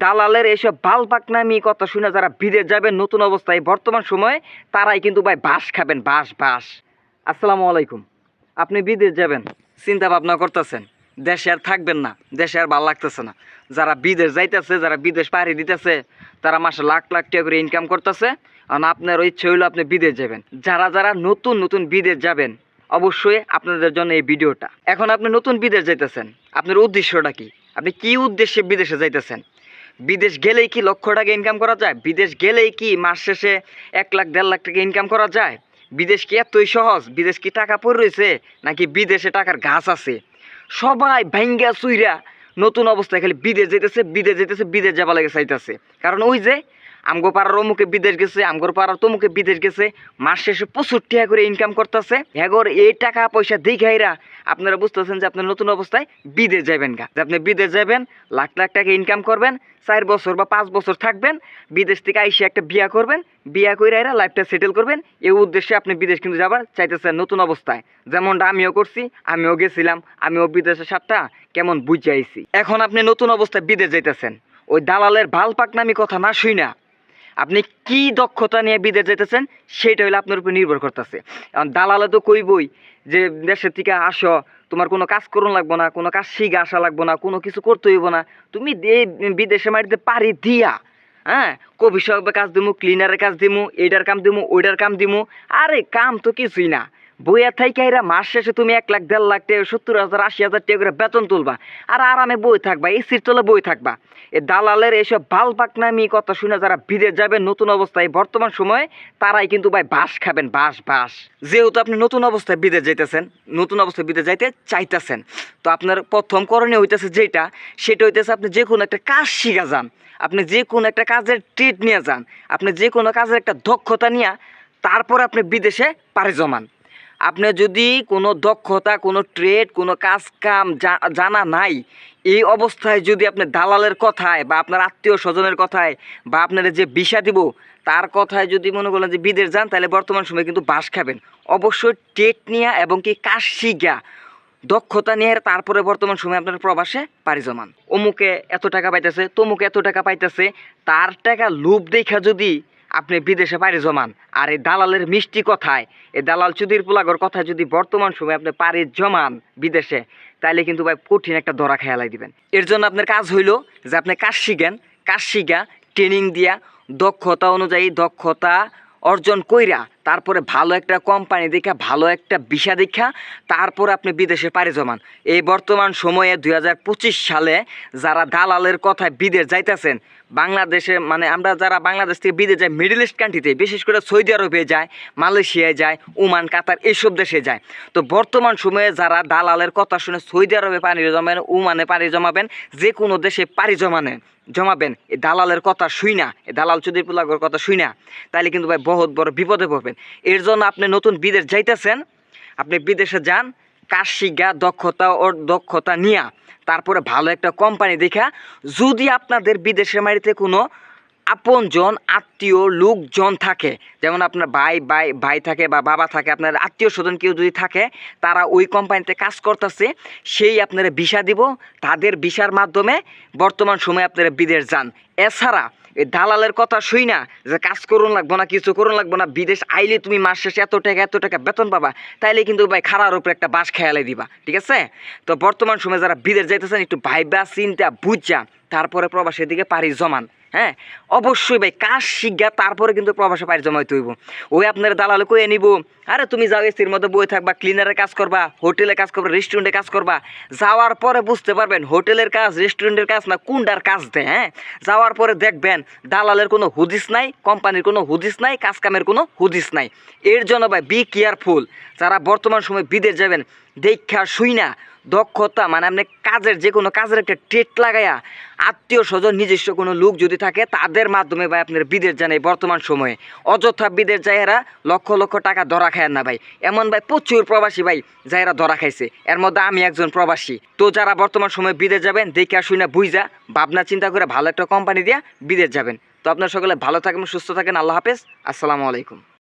দালালের এইসব বালপাকনামি কথা শুনে যারা বিদেশ যাবেন নতুন অবস্থায় বর্তমান সময়ে তারাই কিন্তু ভাই বাঁশ খাবেন, বাঁশ বাঁশ। আসসালামু আলাইকুম। আপনি বিদেশ যাবেন, চিন্তা ভাবনা করতেছেন, দেশে আর থাকবেন না, দেশে আর ভালো লাগতেছে না। যারা বিদেশ যাইতেছে, যারা বিদেশ পাড়ি দিতেছে, তারা মাসে লাখ লাখ টাকা করে ইনকাম করতেছে। আর আপনার ইচ্ছে হইলো আপনি বিদেশ যাবেন। যারা যারা নতুন নতুন বিদেশ যাবেন, অবশ্যই আপনাদের জন্য এই ভিডিওটা। এখন আপনি নতুন বিদেশ যাইতেছেন, আপনার উদ্দেশ্যটা কি? আপনি কি উদ্দেশ্যে বিদেশে যাইতেছেন? বিদেশ গেলেই কি লক্ষ টাকা ইনকাম করা যায়? বিদেশ গেলেই কি মাস শেষে 1 লাখ 1.5 লাখ টাকা ইনকাম করা যায়? বিদেশ কি এতই সহজ? বিদেশ কি টাকা পড়ে রয়েছে, নাকি বিদেশে টাকার গাছ আছে? সবাই ভাঙ্গা চুইরা নতুন অবস্থায় খালি বিদেশ যেতেছে, বিদেশ যেতেছে, বিদেশ যাবা লাগে চাইতেছে। কারণ ওই যে আমগো পাড়ার অমুকে বিদেশ গেছে, আমগোর পাড়ার তমুকে বিদেশ গেছে, মাস শেষে প্রচুর টাকা করে ইনকাম করতেছে। এগোর এই টাকা পয়সা দেখাইরা আপনারা বুঝতেছেন যে আপনার নতুন অবস্থায় বিদেশ যাবেন গা। যে আপনি বিদেশ যাবেন, লাখ লাখ টাকা ইনকাম করবেন, 4 বছর বা 5 বছর থাকবেন, বিদেশ থেকে আইসে একটা বিয়া করবেন, বিয়া করে এরা লাইফটা সেটেল করবেন। এই উদ্দেশ্যে আপনি বিদেশ কিন্তু যাবার চাইতেছেন নতুন অবস্থায়। যেমনটা আমিও করছি, আমিও গেছিলাম, আমিও বিদেশে 7টা কেমন বুঝে আইছি। এখন আপনি নতুন অবস্থায় বিদেশ যাইতেছেন, ওই দালালের ভালপাকনামি কথা না শুই না আপনি কি দক্ষতা নিয়ে বিদেশ যেতেছেন সেটা হইলে আপনার উপর নির্ভর করতেছে। কারণ দালালে তো কইবই যে দেশের থেকে আসো, তোমার কোনো কাজ করুন লাগবো না, কোনো কাজ শিখে আসা লাগবো না, কোনো কিছু করতে হইব না, তুমি বিদেশে মাটিতে পারি দিয়া, হ্যাঁ, কবি সাহেবের কাজ দিমু, ক্লিনারের কাজ দিমু, এইটার কাম দিমু, ওইটার কাম দিমু। আরে কাম তো কিছুই না, বইয়া থাইকা এরা মাস শেষে তুমি 1 লাখ 1.5 লাখ টাকা, 70,000 80,000 টাকা করে বেতন তুলবা, আর আরামে বই থাকবা, এসির তলে বই থাকবা। এ দালালের এইসব বালপাকনামি কথা শুনে যারা বিদেশ যাবেন নতুন অবস্থায় বর্তমান সময়ে, তারাই কিন্তু ভাই বাঁশ খাবেন, বাঁশ বাঁশ। যেহেতু আপনি নতুন অবস্থায় বিদেশ যাইতেছেন, নতুন অবস্থায় বিদেশ যাইতে চাইতেছেন, তো আপনার প্রথম করণীয় হইতেছে যেটা, সেটা হইতেছে আপনি যে কোনো একটা কাজ শিখা যান, আপনি যে কোনো একটা কাজের ট্রেড নিয়ে যান, আপনি যে কোনো কাজের একটা দক্ষতা নিয়ে তারপর আপনি বিদেশে পাড়ি জমান। আপনি যদি কোনো দক্ষতা, কোনো ট্রেড, কোনো কাজ কাম জানা নাই, এই অবস্থায় যদি আপনি দালালের কথায় বা আপনার আত্মীয় স্বজনের কথায় বা আপনার যে ভিসা দিব তার কথায় যদি মনে করেন যে বিদেশ যান, তাহলে বর্তমান সময়ে কিন্তু বাস খাবেন। অবশ্যই ট্রেড নিয়ে এবং কি কাজ শিখা, দক্ষতা নিয়ে তারপরে বর্তমান সময়ে আপনার প্রবাসে পাড়ি জমান। অমুকে এত টাকা পাইতেছে, তমুকে এত টাকা পাইতেছে, তার টাকা লোভ দেখা যদি আপনি বিদেশে পাড়ি জমান, আর এই দালালের মিষ্টি কথায়, এই দালাল চুদির পোলাগর কথায় যদি বর্তমান সময়ে আপনি পাড়ি জমান বিদেশে, তাইলে কিন্তু ভাই কঠিন একটা ধরা খেয়ালাই দিবেন। এর জন্য আপনার কাজ হইলো যে আপনি কাজ শিখেন, কাজ শিখা ট্রেনিং দিয়া দক্ষতা অনুযায়ী দক্ষতা অর্জন কইরা তারপরে ভালো একটা কোম্পানি দেখা, ভালো একটা ভিসা দেখা তারপরে আপনি বিদেশে পাড়ি জমান। এই বর্তমান সময়ে 2025 সালে যারা দালালের কথায় বিদেশ যাইতেছেন, বাংলাদেশে মানে আমরা যারা বাংলাদেশ থেকে বিদেশ যাই, মিডল ইস্ট কান্ট্রিতে, বিশেষ করে সৌদি আরবে যায়, মালয়েশিয়ায় যায়, ওমান, কাতার, এইসব দেশে যায়। তো বর্তমান সময়ে যারা দালালের কথা শুনে সৌদি আরবে পাড়ি জমাবেন, ওমানে পাড়ি জমাবেন, যে কোনো দেশে পাড়ি জমাবেন, এই দালালের কথা শুই না, এই দালাল চুদির পোলাগর কথা শুই না, তাইলে কিন্তু ভাই বহুত বড় বিপদে পড়বেন। এর জন্য আপনি নতুন বিদেশ যাইতেছেন, আপনি বিদেশে যান, কাজ শিখা দক্ষতা নিয়া তারপরে ভালো একটা কোম্পানি দেখা, যদি আপনাদের বিদেশের বাড়িতে কোনো আপনজন আত্মীয় লোকজন থাকে, যেমন আপনার ভাই থাকে বা বাবা থাকে, আপনার আত্মীয় স্বজন কেউ যদি থাকে, তারা ওই কোম্পানিতে কাজ করতেছে, সেই আপনারা ভিসা দিব, তাদের ভিসার মাধ্যমে বর্তমান সময়ে আপনারা বিদেশ যান। এছাড়া এই দালালের কথা শুই না যে কাজ করুন লাগবো না, কিছু করুন লাগবো না, বিদেশ আইলে তুমি মাস শেষে এত টাকা বেতন পাবা, তাইলে কিন্তু ভাই খাড়ার উপরে একটা বাস খেয়ালাই দিবা, ঠিক আছে? তো বর্তমান সময়ে যারা বিদেশ যাইতেছেন, একটু ভাইবা চিন্তা বুঝা তারপরে প্রবাসের দিকে পাড়ি জমান। হ্যাঁ, অবশ্যই ভাই কাজ শিখা তারপরে কিন্তু প্রবাসে পাড়ি জমাইতে হইব। ওই আপনার দালালে কয়ে নিব, আরে তুমি যাও এসির মধ্যে বই থাকবা, ক্লিনারের কাজ করবা, হোটেলে কাজ করবা, রেস্টুরেন্টে কাজ করবা, যাওয়ার পরে বুঝতে পারবেন হোটেলের কাজ, রেস্টুরেন্টের কাজ না কোনটার কাজ দেয়। হ্যাঁ, যাওয়ার পরে দেখবেন দালালের কোনো হুদিস নাই, কোম্পানির কোনো হুদিস নাই, কাজ কামের কোনো হুদিস নাই। এর জন্য ভাই বি কেয়ারফুল। যারা বর্তমান সময় বিদেশ যাবেন, দেখা শুই না দক্ষতা মানে আপনি কাজের যে কোনো কাজের একটা ট্রেড লাগাইয়া, আত্মীয় স্বজন নিজস্ব কোনো লোক যদি থাকে তাদের মাধ্যমে ভাই আপনার বিদেশ যান। এই বর্তমান সময়ে অযথা বিদেশ যায় এরা লক্ষ লক্ষ টাকা ধরা খায় না ভাই। এমন ভাই প্রচুর প্রবাসী ভাই যারা ধরা খাইছে, এর মধ্যে আমি একজন প্রবাসী। তো যারা বর্তমান সময়ে বিদেশ যাবেন, দেখে শুই না বুঝা ভাবনা চিন্তা করে ভালো একটা কোম্পানি দিয়া বিদেশ যাবেন। তো আপনার সকলে ভালো থাকেন, সুস্থ থাকেন। আল্লাহ হাফেজ, আসসালামু আলাইকুম।